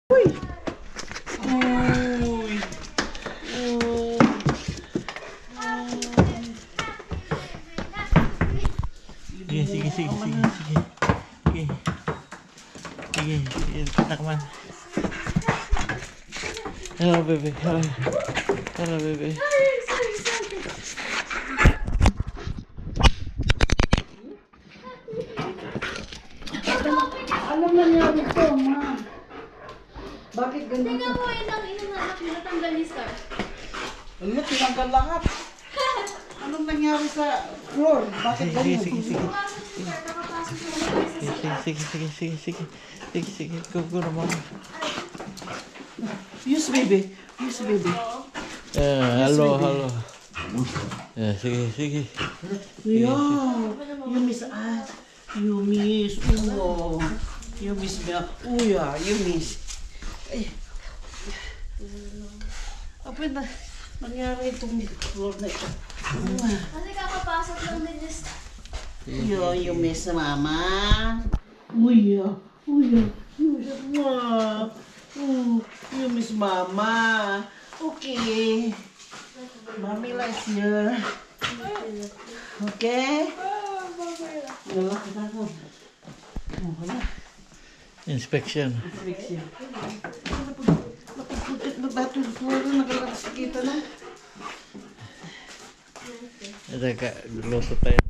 Uy! Uy! Uy! Sige. Sige, takman. Hello, baby. Hello, baby. Alam na niya ito, ma. Bakit ganito? Tingnan mo yun ang inahanap mo, natanggal ni Star. Ano, tinanggal lahat. Anong nangyari sa floor? Bakit ganito? Pumasok si Star, nakapasok siya sa Sige. Go na, mama. Yes, baby. Hello. Sige. Yeah. You miss us. You miss. Oh. You miss me. Oh, yeah. You miss. Ay. Apa na nangyari itong floor na ito? Kasi kakapasok lang din ni Star. You miss mama. Uy, you miss mama. Okay. Mommy likes you. Okay? Wala. Inspection. Inspection. Napagputit na dati yung floor na nagalakas kita na. Luto tayo.